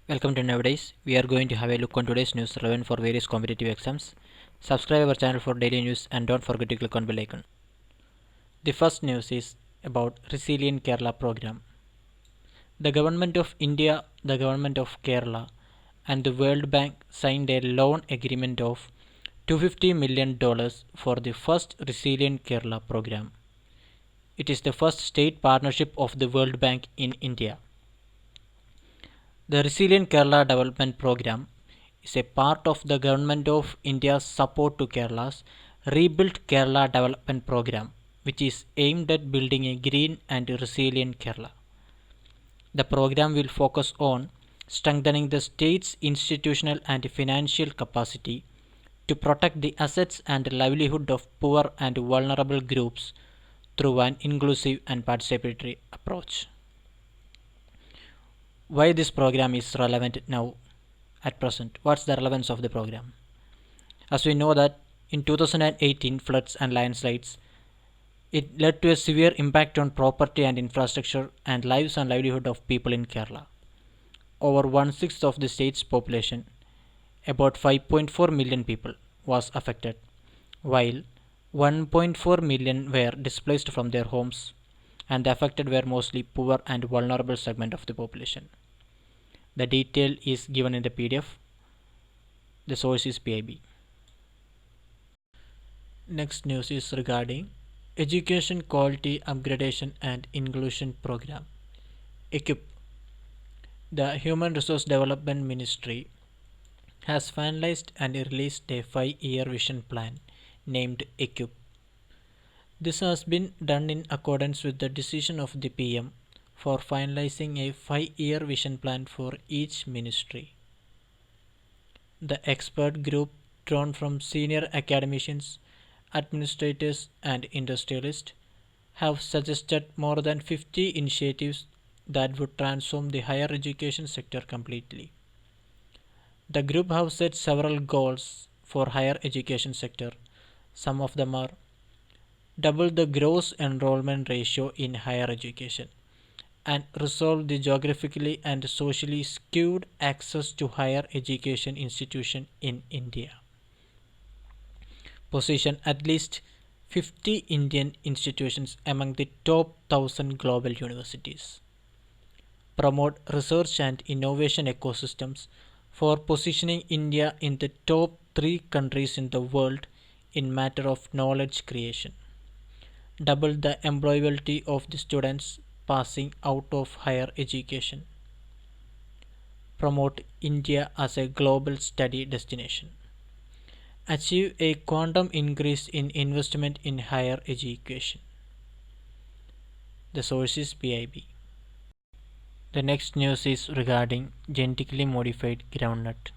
Welcome to Nowadays. We are going to have a look on today's news relevant for various competitive exams. Subscribe our channel for daily news and don't forget to click on bell icon. The first news is about Resilient Kerala program. The Government of India, the Government of Kerala and the World Bank signed a loan agreement of $250 million for the first Resilient Kerala program. It is the first state partnership of the World Bank in India. The Resilient Kerala Development Program is a part of the Government of India's support to Kerala's Rebuild Kerala Development Program, which is aimed at building a green and resilient Kerala. The program will focus on strengthening the state's institutional and financial capacity to protect the assets and livelihood of poor and vulnerable groups through an inclusive and participatory approach. Why this program is relevant now at present? What's the relevance of the program? As we know that in 2018 floods and landslides, it led to a severe impact on property and infrastructure and lives and livelihood of people in Kerala. Over 1/6 of the state's population, about 5.4 million people, was affected, while 1.4 million were displaced from their homes, and the affected were mostly poor and vulnerable segment of the population. The detail is given in the PDF. The source is PIB. Next news is regarding Education Quality Upgradation and Inclusion Program. EQUIP. The Human Resource Development Ministry has finalized and released a 5-year vision plan named EQUIP. This has been done in accordance with the decision of the PM for finalizing a 5-year vision plan for each ministry. The expert group drawn from senior academicians, administrators and industrialists have suggested more than 50 initiatives that would transform the higher education sector completely. The group have set several goals for higher education sector. Some of them are: double the gross enrollment ratio in higher education and resolve the geographically and socially skewed access to higher education institution in India. Position at least 50 Indian institutions among the top 1,000 global universities. Promote research and innovation ecosystems for positioning India in the top 3 countries in the world in matter of knowledge creation. Double the employability of the students passing out of higher education. Promote India as a global study destination. Achieve a quantum increase in investment in higher education. The source is PIB. The next news is regarding genetically modified groundnut.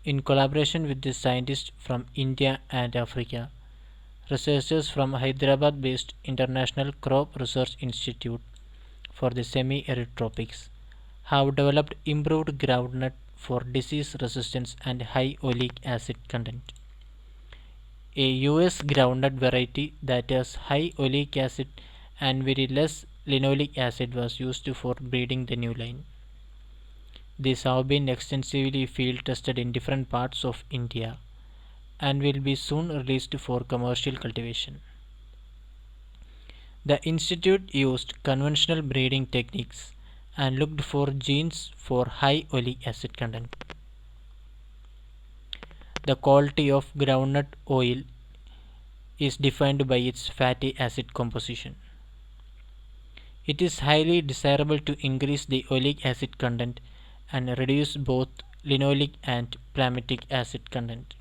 In collaboration with the scientists from India and Africa, researchers from Hyderabad-based International Crop Research Institute for the Semi-Arid Tropics have developed improved groundnut for disease resistance and high oleic acid content. A US groundnut variety that has high oleic acid and very less linoleic acid was used for breeding the new line. These have been extensively field tested in different parts of India and will be soon released for commercial cultivation. The institute used conventional breeding techniques and looked for genes for high oleic acid content. The quality of groundnut oil is defined by its fatty acid composition. It is highly desirable to increase the oleic acid content and reduce both linoleic and palmitic acid content.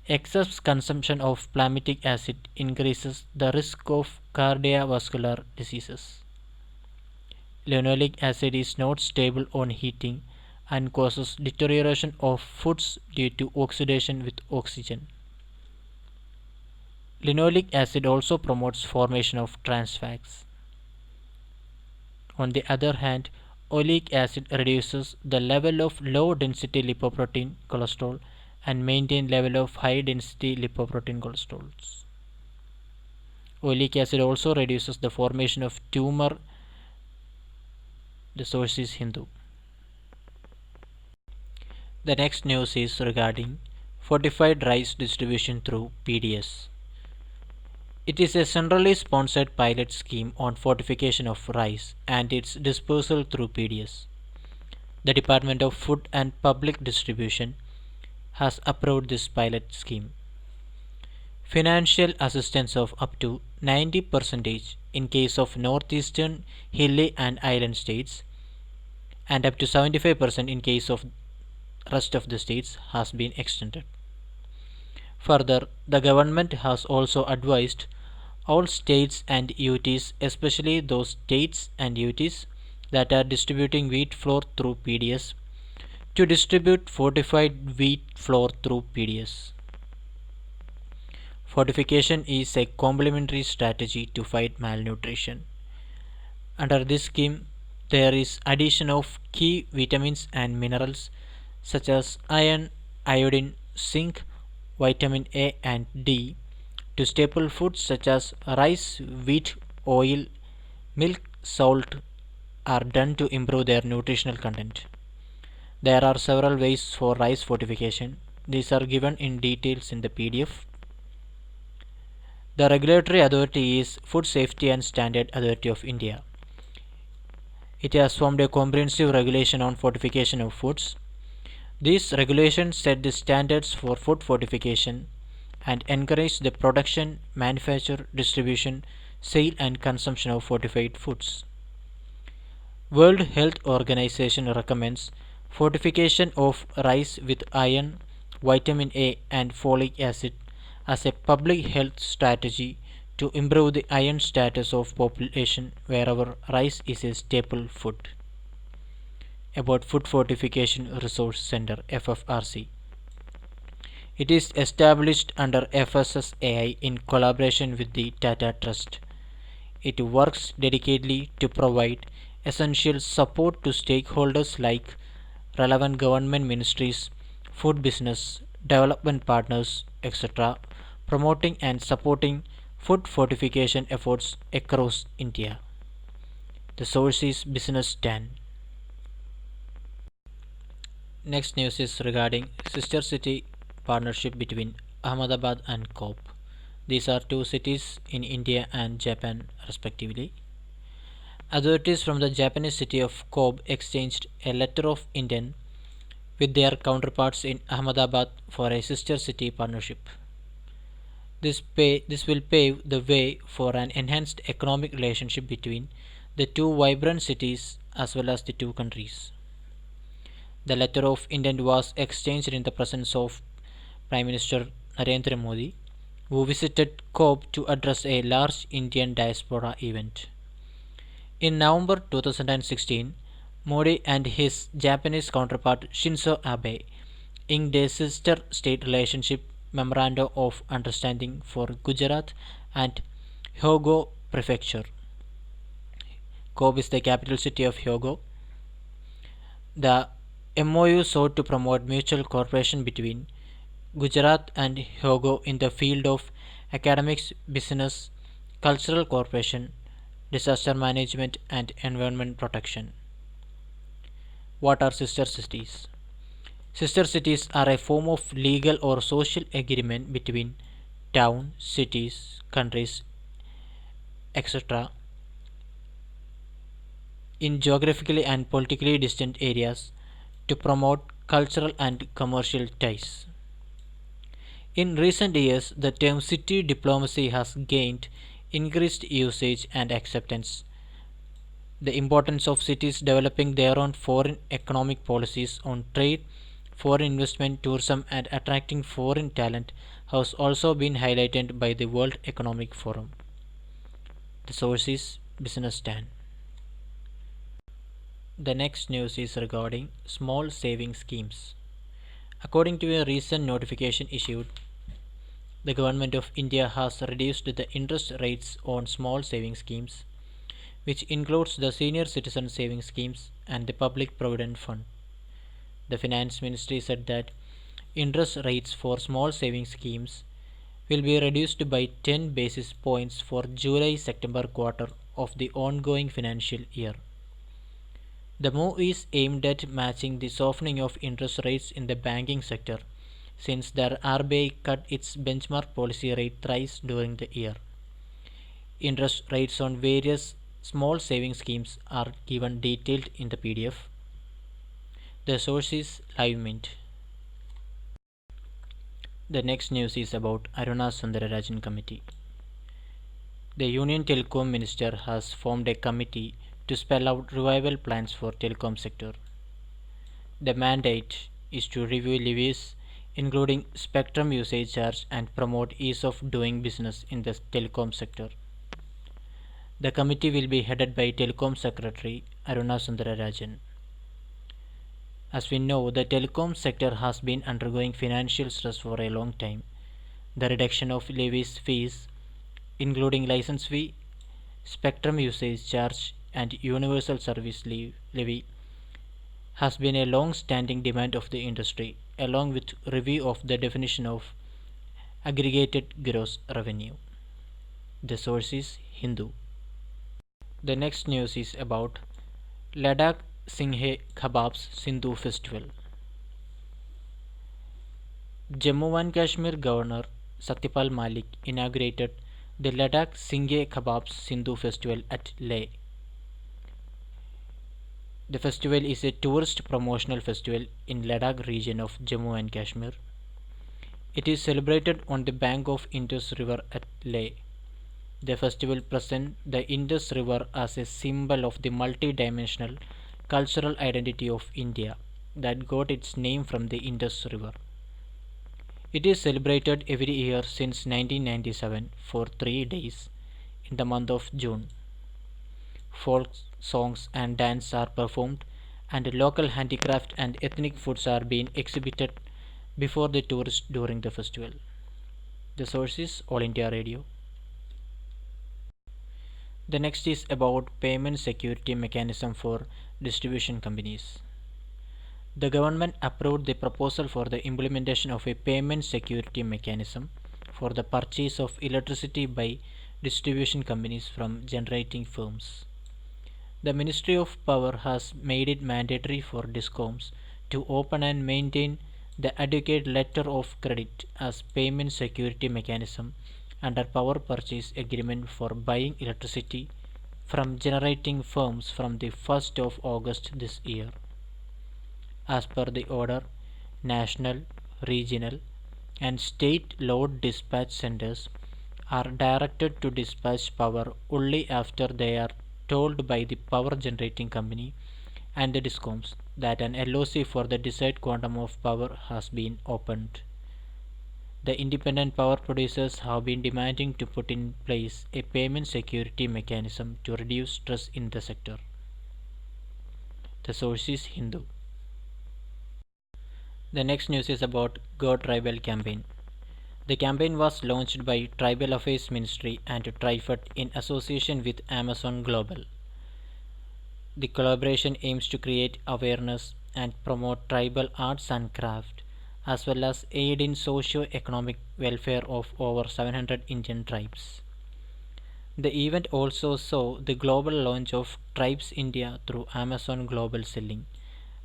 Excess consumption of palmitic acid increases the risk of cardiovascular diseases. Linoleic acid is not stable on heating and causes deterioration of foods due to oxidation with oxygen. Linoleic acid also promotes formation of trans fats. On the other hand, oleic acid reduces the level of low density lipoprotein cholesterol and maintain level of high density lipoprotein cholesterols. Oleic acid also reduces the formation of tumor. The source is Hindu. The next news is regarding fortified rice distribution through PDS. It is a centrally sponsored pilot scheme on fortification of rice and its dispersal through PDS. The Department of Food and Public Distribution has approved this pilot scheme. Financial assistance of up to 90% in case of northeastern hilly and island states and up to 75% in case of rest of the states has been extended. Further, the government has also advised all states and UTs, especially those states and UTs that are distributing wheat flour through PDS, to distribute fortified wheat flour through PDS. Fortification is a complementary strategy to fight malnutrition. Under this scheme, there is addition of key vitamins and minerals such as iron, iodine, zinc, vitamin A and D to staple foods such as rice, wheat, oil, milk, salt are done to improve their nutritional content. There are several ways for rice fortification. These are given in details in the PDF. The regulatory authority is Food Safety and Standard Authority of India. It has formed a comprehensive regulation on fortification of foods. These regulations set the standards for food fortification and encourage the production, manufacture, distribution, sale and consumption of fortified foods. World Health Organization recommends fortification of rice with iron, vitamin A and folic acid as a public health strategy to improve the iron status of population wherever rice is a staple food. About Food Fortification Resource Center FFRC. It is established under FSSAI in collaboration with the Tata Trust. It works dedicatedly to provide essential support to stakeholders like relevant government ministries, food business, development partners, etc., promoting and supporting food fortification efforts across India. The source is Business Dan. Next news is regarding sister city partnership between Ahmedabad and Kobe. These are two cities in India and Japan respectively. Authorities from the Japanese city of Kobe exchanged a letter of intent with their counterparts in Ahmedabad for a sister city partnership. This will pave the way for an enhanced economic relationship between the two vibrant cities as well as the two countries. The letter of intent was exchanged in the presence of Prime Minister Narendra Modi, who visited Kobe to address a large Indian diaspora event. In November 2016, Modi and his Japanese counterpart Shinzo Abe inked a sister state relationship memorandum of understanding for Gujarat and Hyogo Prefecture. Kobe is the capital city of Hyogo. The MOU sought to promote mutual cooperation between Gujarat and Hyogo in the field of academics, business, cultural cooperation, disaster management and environment protection. What are sister cities? Sister cities are a form of legal or social agreement between towns, cities, countries, etc. in geographically and politically distant areas to promote cultural and commercial ties. In recent years, the term city diplomacy has gained increased usage and acceptance. The importance of cities developing their own foreign economic policies on trade, foreign investment, tourism and attracting foreign talent has also been highlighted by the World Economic Forum. The source is Business Dan. The next news is regarding small saving schemes. According to a recent notification issued, the Government of India has reduced the interest rates on small saving schemes, which includes the Senior Citizen Saving Schemes and the Public Provident Fund. The Finance Ministry said that interest rates for small saving schemes, will be reduced by 10 basis points for July-September quarter of the ongoing financial year. The move is aimed at matching the softening of interest rates in the banking sector, since the RBI cut its benchmark policy rate thrice during the year. Interest rates on various small saving schemes are given detailed in the PDF. The source is Live Mint. The next news is about Aruna Sundararajan Committee. The Union Telecom Minister has formed a committee to spell out revival plans for telecom sector. The mandate is to review levies, including spectrum usage charge, and promote ease of doing business in the telecom sector. The committee will be headed by Telecom Secretary Aruna Sundararajan. As we know, the telecom sector has been undergoing financial stress for a long time. The reduction of levies fees, including license fee, spectrum usage charge, and universal service levy, has been a long-standing demand of the industry, along with review of the definition of aggregated gross revenue. The source is Hindu. The next news is about Ladakh Singhe Khabab's Sindhu Festival. Jammu and Kashmir Governor Satyapal Malik inaugurated the Ladakh Singhe Khabab's Sindhu Festival at Leh. The festival is a tourist promotional festival in Ladakh region of Jammu and Kashmir. It is celebrated on the bank of Indus River at Leh. The festival presents the Indus River as a symbol of the multi-dimensional cultural identity of India that got its name from the Indus River. It is celebrated every year since 1997 for 3 days in the month of June. Folk songs and dance are performed, and local handicraft and ethnic foods are being exhibited before the tourists during the festival. The source is All India Radio. The next is about payment security mechanism for distribution companies. The government approved the proposal for the implementation of a payment security mechanism for the purchase of electricity by distribution companies from generating firms. The Ministry of Power has made it mandatory for DISCOMs to open and maintain the adequate letter of credit as payment security mechanism under power purchase agreement for buying electricity from generating firms from the 1st of August this year. As per the order, national, regional, and state load dispatch centers are directed to dispatch power only after they are told by the power generating company and the DISCOMs that an LOC for the desired quantum of power has been opened. The independent power producers have been demanding to put in place a payment security mechanism to reduce stress in the sector. The source is Hindu. The next news is about Go Tribal campaign. The campaign was launched by Tribal Affairs Ministry and TriFed in association with Amazon Global. The collaboration aims to create awareness and promote tribal arts and craft, as well as aid in socio-economic welfare of over 700 Indian tribes. The event also saw the global launch of Tribes India through Amazon Global Selling,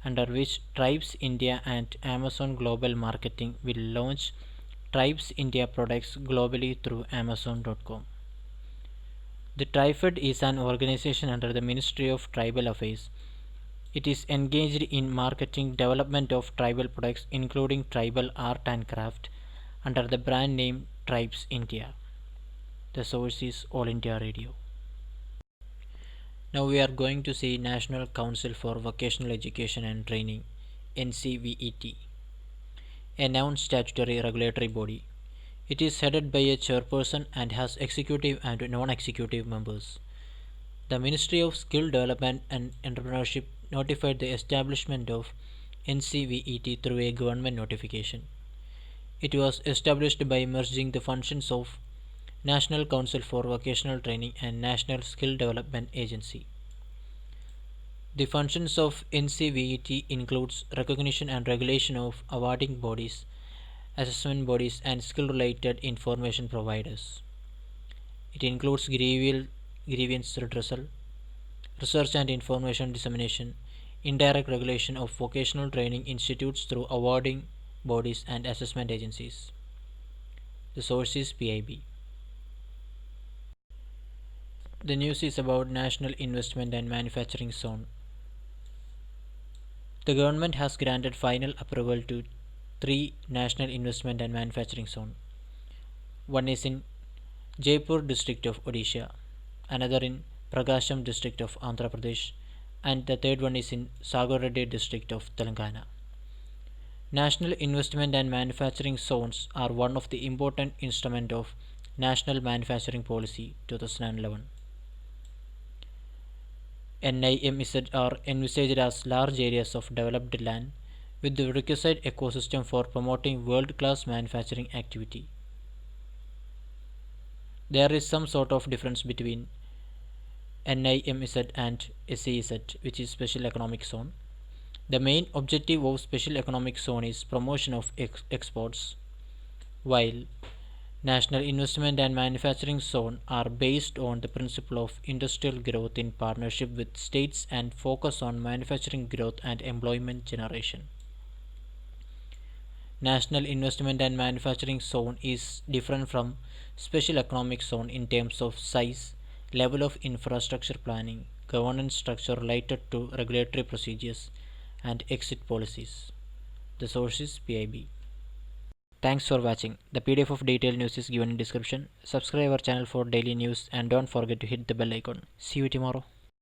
under which Tribes India and Amazon Global Marketing will launch Tribes India products globally through Amazon.com. The TriFed is an organization under the Ministry of Tribal Affairs. It is engaged in marketing development of tribal products including tribal art and craft under the brand name Tribes India. The source is All India Radio. Now we are going to see National Council for Vocational Education and Training, NCVET, a non-statutory regulatory body. It is headed by a chairperson and has executive and non-executive members. The Ministry of Skill Development and Entrepreneurship notified the establishment of NCVET through a government notification. It was established by merging the functions of National Council for Vocational Training and National Skill Development Agency. The functions of NCVET includes recognition and regulation of awarding bodies assessment bodies, and skill-related information providers. It includes grievance redressal, research and information dissemination, indirect regulation of vocational training institutes through awarding bodies and assessment agencies. The source is PIB. The news is about National Investment and Manufacturing Zone. The government has granted final approval to 3 National Investment and Manufacturing Zone. One is in Jaipur district of Odisha, another in Prakasham district of Andhra Pradesh, and the third one is in Sagar Reddy district of Telangana. National Investment and Manufacturing Zones are one of the important instruments of National Manufacturing Policy 2011. NIMZ are envisaged as large areas of developed land with the requisite ecosystem for promoting world-class manufacturing activity. There is some sort of difference between NIMZ and SEZ, which is Special Economic Zone. The main objective of Special Economic Zone is promotion of exports, while National Investment and Manufacturing Zone are based on the principle of industrial growth in partnership with states and focus on manufacturing growth and employment generation. National Investment and Manufacturing Zone is different from Special Economic Zone in terms of size, level of infrastructure planning, governance structure related to regulatory procedures, and exit policies. The source is PIB. Thanks for watching. The PDF of detailed news is given in description. Subscribe our channel for daily news and don't forget to hit the bell icon. See you tomorrow.